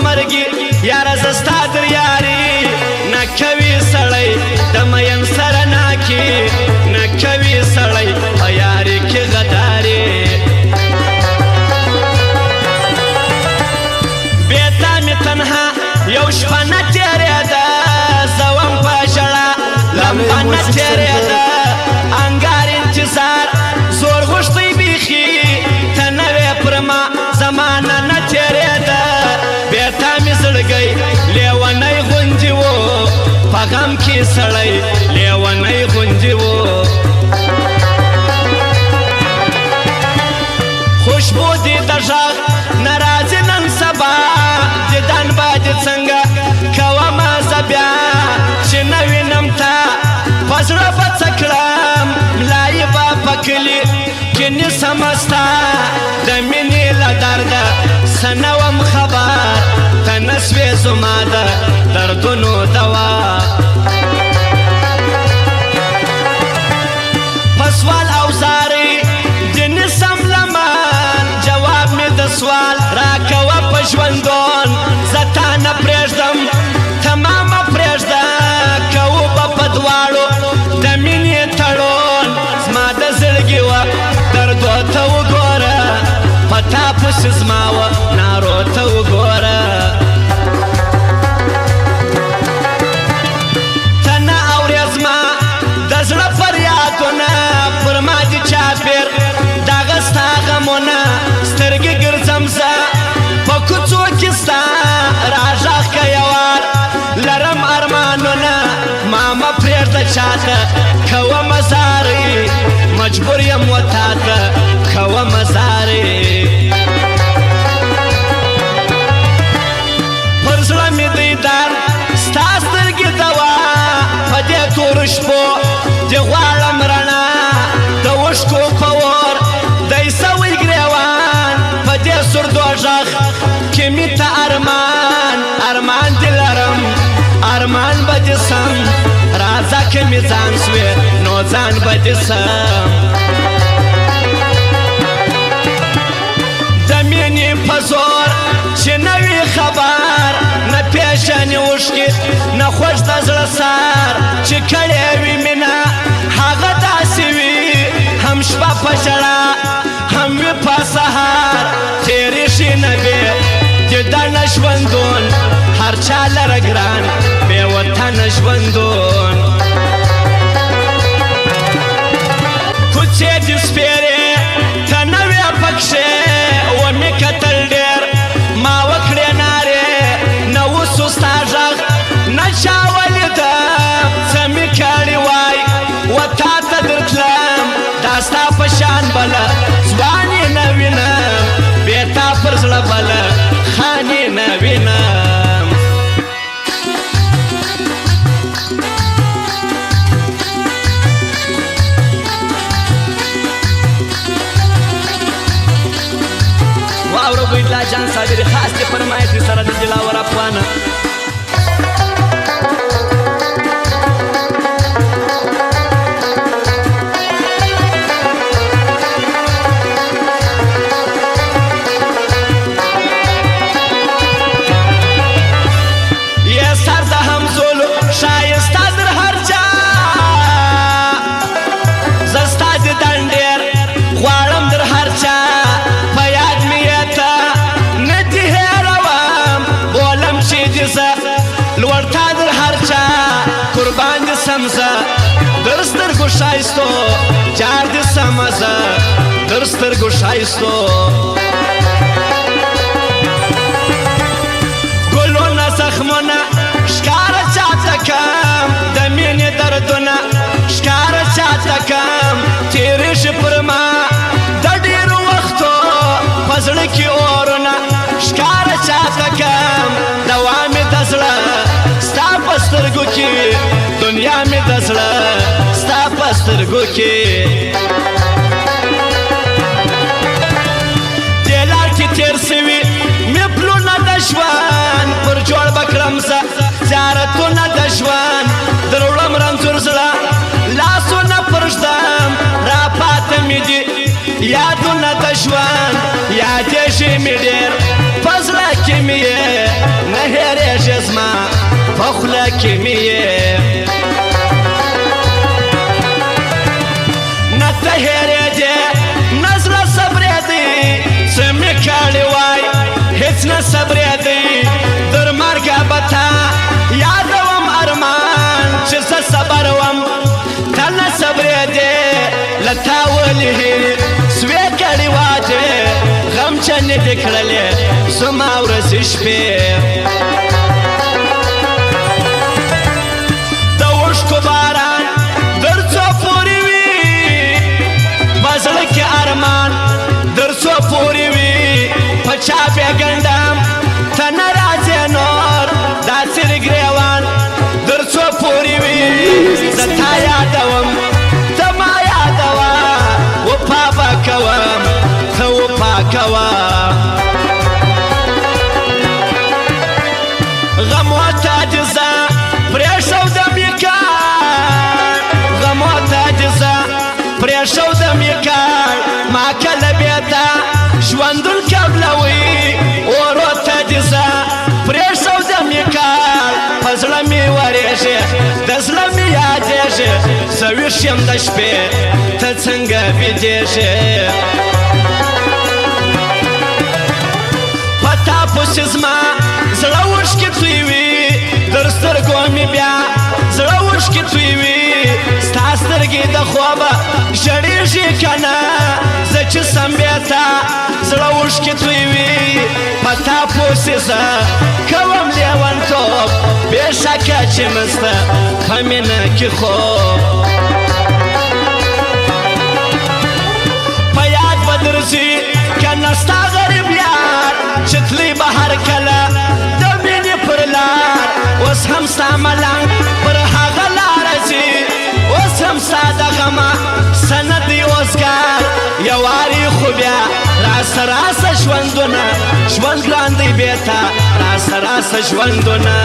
مرګي یاره زستا در یاري نه کوي سړی د مین سره ناکي نه کوي سړی په یاري کې غداري بېتا مې تنها یو شپه نه تېرېده زه وم په ژړا لمبه نه تېرېده انګار انتظار زور غوښتی بیخي ته نه وې پر ما زمانه نه تېرېده بېتا مې زړګی لیونی غوندې و په غم کې سړی لیونی غوندې و خوشبو دې د غږ نه راځي نن سبا دیدن به دې څنګه کومه زه بیا چې نه وینم تا په زړه به څه کړم ملایې به په کلي کې نیسم ستا د مینې له درده څه نه وم خبر ته نه سوې زما د دردونو دوا په سوال او زارۍ دې نیسم لمن جواب مې د سوال راکوه په ژوندون زه تا نه پرېږدم ته ما مه پرېږده کوو به په دواړو د مینې تړون زما د زړګي وه دردو ته وګوره په تا پسې زما وه نارو ته وګوره ته نه اورې زما د زړه فریادونه پر ما دي چاپېر دغه ستا غمونه سترګې ګرځم زه په کوڅو کې ستا راږغ که یوار لرم ارمانونه ما مه پرېږده چاته کومه زارۍ مجبور یم و تاته کومه زارۍ پر زړه مې دیدار ستا سترګې دوا په دې تورو شپو دې غواړم رڼا د اوښکو په اور دی سوی ګریوان په دې سردو غږ کې مې ته ارمان ارمان دې لرم ارمان به دې سم راځه که مې ځان سوې نو ځان به دې سم د مینې په زور چې نه وي خبر نه پېژنې اوښکې نه خوږ د زړه سر چې کړې وي مینه هغه داسې وي هم شپه په ژړا هم وي په سهار تېرېږي نه بې دیدنه ژوندون هر چا لره ګران بې وطنه ژوندون کوڅې دې سپېرې ته نه وې پکښې ومې کتل ډېر ما وکړې نارې نه اوسو ستا غږ نه چا ولیده څه مې کړي وای و تا ته درتلم دا ستا په شان بله ځوان یې نه وینم بې تا پر زړه بله خان یې نه وینم واورو بیدلا جان صابری خاص دې فرمایش دې سره د دلاور افغانه قربان دې سم زه در سترګو ښایستو جار دې سمه زه در سترګو ښایستو ګلونه زخمونه ښکاره چاته کم د مینې دردونه ښکاره چاته کم تېرېږي پر ما د ډېرو وختو په زړه کې اورونه ښکاره چاته کم دوا مې د زړه ستا په سترګو کې دنیا مې د زړه ستا په سترګو کې دې لار کې تېر سوي مې پلونه د ژوند پر جوړ به کړم زه زیارتونه د ژوند در وړم رنځور زړه لاسونه پر ږدم را پاته مې دي یادونه د ژوند یادېږي مې ډېر په زړه کې مې یې پخوله کې مې نه ته هېرېدې نه زړه صبرېدی څه مې کړي وای هېڅ نه صبرېدی تر مرګه به تا یادوم ارمان چې زه صبر وم ته نه صبرېدې له تا ولې هېرې سوې کړي واجې غمجنې دې کړلې زما ورځې شپې د اوښکو باران در څو پورې وي په زړه کې ارمان در څو پورې وي په چا بېګنډم ته نه راځې نور داسې ګرېوان در څو پورې وي زه تا یادوم ته ما یادوه وفا به کوم ته وفا کوه غم و تعجزه پرېښودم یې کار غم و تعجزه پرېښودم یې کار ما کله بېته ژوندون قبلوي اور و تعجزه پرېښودم یې کار په زړه مې ورېږي د زړه مې یادېږي زه ویښ یم د شپې ته څنګه بېدېږې په تا پسې زما زړه اوښکې تویوي در سترګو مې بیا زړه اوښکې تویوي ستا سترګې د خوبه ژړېږي که نه زه چې سم بېته زړه اوښکې تویوي په تا پسې زه کوم لیونتوب بېشکه چې مسته په مینه کې خوب په یاد به درځي که نه ستا غریب یار چې تللی به هر کله د مینې پر لار اوس هم ستا ملنګ پر هغه لاره ځي اوس هم ستا د غمه سند دی اوزګار یو وارې خو بیا راسه راسه ژوندونه ژوند ګران دی بېته راسه راسه ژوندونه